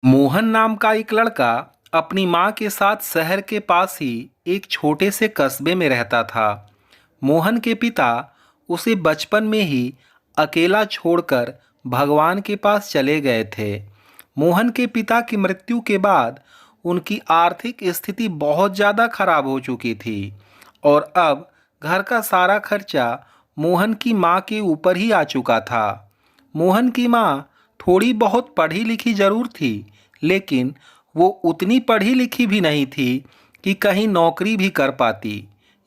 मोहन नाम का एक लड़का अपनी माँ के साथ शहर के पास ही एक छोटे से कस्बे में रहता था। मोहन के पिता उसे बचपन में ही अकेला छोड़कर भगवान के पास चले गए थे। मोहन के पिता की मृत्यु के बाद उनकी आर्थिक स्थिति बहुत ज़्यादा खराब हो चुकी थी और अब घर का सारा खर्चा मोहन की माँ के ऊपर ही आ चुका था। मोहन की माँ थोड़ी बहुत पढ़ी लिखी जरूर थी, लेकिन वो उतनी पढ़ी लिखी भी नहीं थी कि कहीं नौकरी भी कर पाती।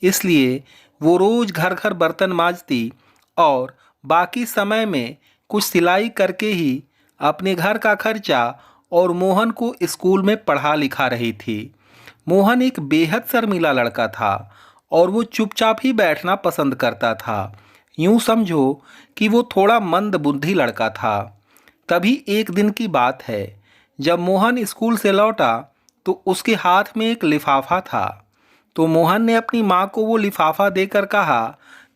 इसलिए वो रोज घर घर बर्तन मांजती और बाकी समय में कुछ सिलाई करके ही अपने घर का खर्चा और मोहन को स्कूल में पढ़ा लिखा रही थी। मोहन एक बेहद शर्मीला लड़का था और वो चुपचाप ही बैठना पसंद करता था। यूं समझो कि वो थोड़ा मंद बुद्धि लड़का था। तभी एक दिन की बात है, जब मोहन स्कूल से लौटा तो उसके हाथ में एक लिफाफा था। तो मोहन ने अपनी माँ को वो लिफाफा देकर कहा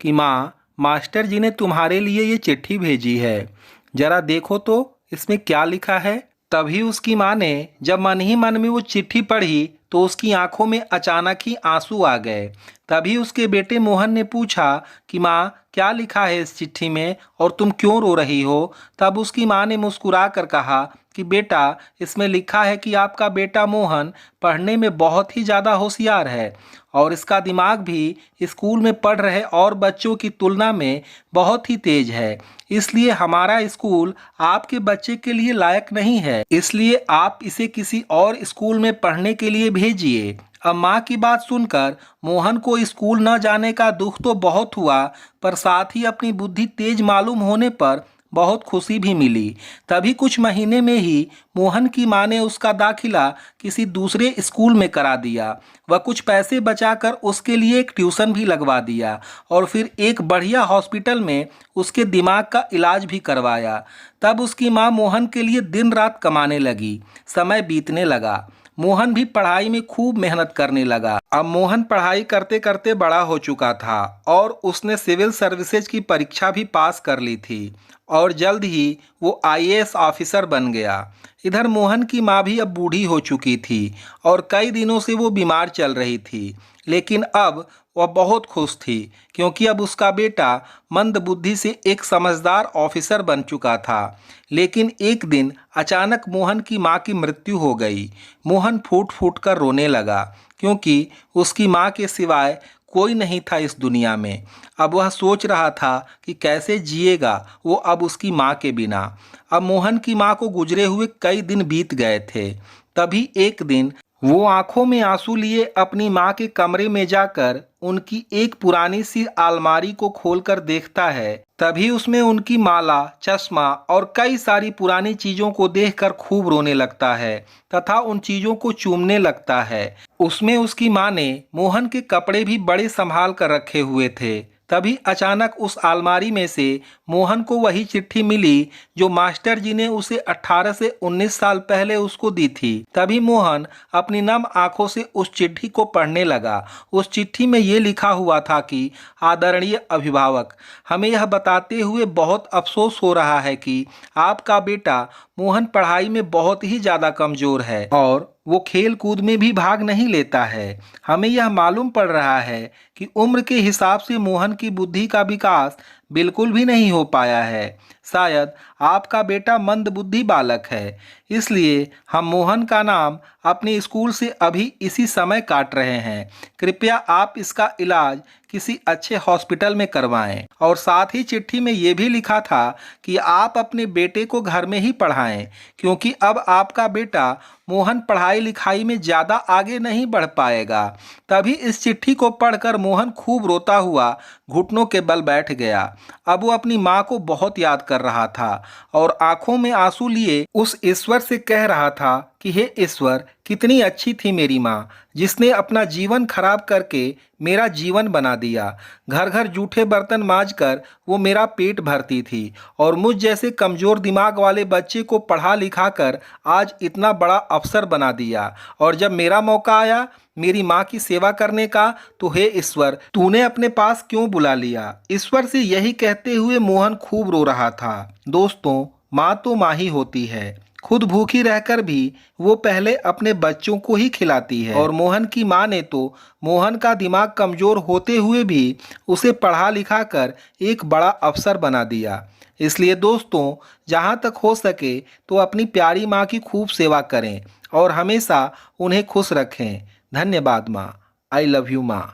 कि माँ, मास्टर जी ने तुम्हारे लिए ये चिट्ठी भेजी है, जरा देखो तो इसमें क्या लिखा है। तभी उसकी माँ ने जब मन ही मन में वो चिट्ठी पढ़ी तो उसकी आंखों में अचानक ही आंसू आ गए। तभी उसके बेटे मोहन ने पूछा कि माँ, क्या लिखा है इस चिट्ठी में और तुम क्यों रो रही हो। तब उसकी माँ ने मुस्कुरा कर कहा कि बेटा, इसमें लिखा है कि आपका बेटा मोहन पढ़ने में बहुत ही ज़्यादा होशियार है और इसका दिमाग भी स्कूल में पढ़ रहे और बच्चों की तुलना में बहुत ही तेज है। इसलिए हमारा स्कूल आपके बच्चे के लिए लायक नहीं है, इसलिए आप इसे किसी और स्कूल में पढ़ने के लिए भेजिए। अब माँ की बात सुनकर मोहन को स्कूल न जाने का दुख तो बहुत हुआ, पर साथ ही अपनी बुद्धि तेज मालूम होने पर बहुत खुशी भी मिली। तभी कुछ महीने में ही मोहन की माँ ने उसका दाखिला किसी दूसरे स्कूल में करा दिया। वह कुछ पैसे बचाकर उसके लिए एक ट्यूशन भी लगवा दिया और फिर एक बढ़िया हॉस्पिटल में उसके दिमाग का इलाज भी करवाया। तब उसकी माँ मोहन के लिए दिन रात कमाने लगी। समय बीतने लगा। मोहन भी पढ़ाई में खूब मेहनत करने लगा। अब मोहन पढ़ाई करते करते बड़ा हो चुका था और उसने सिविल सर्विसेज की परीक्षा भी पास कर ली थी और जल्द ही वो आईएएस ऑफिसर बन गया। इधर मोहन की माँ भी अब बूढ़ी हो चुकी थी और कई दिनों से वो बीमार चल रही थी, लेकिन अब वह बहुत खुश थी क्योंकि अब उसका बेटा मंद बुद्धि से एक समझदार ऑफिसर बन चुका था। लेकिन एक दिन अचानक मोहन की माँ की मृत्यु हो गई। मोहन फूट फूट कर रोने लगा क्योंकि उसकी माँ के सिवाय कोई नहीं था इस दुनिया में। अब वह सोच रहा था कि कैसे जिएगा वो अब उसकी माँ के बिना। अब मोहन की माँ को गुजरे हुए कई दिन बीत गए थे। तभी एक दिन वो आंखों में आंसू लिए अपनी माँ के कमरे में जाकर उनकी एक पुरानी सी अलमारी को खोलकर देखता है। तभी उसमें उनकी माला, चश्मा और कई सारी पुरानी चीजों को देखकर खूब रोने लगता है तथा उन चीजों को चूमने लगता है। उसमें उसकी माँ ने मोहन के कपड़े भी बड़े संभाल कर रखे हुए थे। तभी अचानक उस अलमारी में से मोहन को वही चिट्ठी मिली जो मास्टर जी ने उसे 18 से 19 साल पहले उसको दी थी। तभी मोहन अपनी नम आंखों से उस चिट्ठी को पढ़ने लगा। उस चिट्ठी में ये लिखा हुआ था कि आदरणीय अभिभावक, हमें यह बताते हुए बहुत अफसोस हो रहा है कि आपका बेटा मोहन पढ़ाई में बहुत ही ज़्यादा कमज़ोर है और वो खेल कूद में भी भाग नहीं लेता है। हमें यह मालूम पड़ रहा है कि उम्र के हिसाब से मोहन की बुद्धि का विकास बिल्कुल भी नहीं हो पाया है। शायद आपका बेटा मंद बुद्धि बालक है, इसलिए हम मोहन का नाम अपने स्कूल से अभी इसी समय काट रहे हैं। कृपया आप इसका इलाज किसी अच्छे हॉस्पिटल में करवाएं। और साथ ही चिट्ठी में ये भी लिखा था कि आप अपने बेटे को घर में ही पढ़ाएं, क्योंकि अब आपका बेटा मोहन पढ़ाई लिखाई में ज़्यादा आगे नहीं बढ़ पाएगा। तभी इस चिट्ठी को पढ़कर मोहन खूब रोता हुआ घुटनों के बल बैठ गया। अब वो अपनी माँ को बहुत याद कर रहा था और आंखों में आंसू लिए उस ईश्वर से कह रहा था कि हे ईश्वर, कितनी अच्छी थी मेरी माँ, जिसने अपना जीवन खराब करके मेरा जीवन बना दिया। घर घर जूठे बर्तन मांज कर वो मेरा पेट भरती थी और मुझ जैसे कमज़ोर दिमाग वाले बच्चे को पढ़ा लिखा कर आज इतना बड़ा अफसर बना दिया। और जब मेरा मौका आया मेरी माँ की सेवा करने का, तो हे ईश्वर, तूने अपने पास क्यों बुला लिया। ईश्वर से यही कहते हुए मोहन खूब रो रहा था। दोस्तों, माँ तो माँ ही होती है। खुद भूखी रहकर भी वो पहले अपने बच्चों को ही खिलाती है। और मोहन की माँ ने तो मोहन का दिमाग कमजोर होते हुए भी उसे पढ़ा लिखा कर एक बड़ा अफसर बना दिया। इसलिए दोस्तों, जहाँ तक हो सके तो अपनी प्यारी माँ की खूब सेवा करें और हमेशा उन्हें खुश रखें। धन्यवाद माँ। आई लव यू माँ।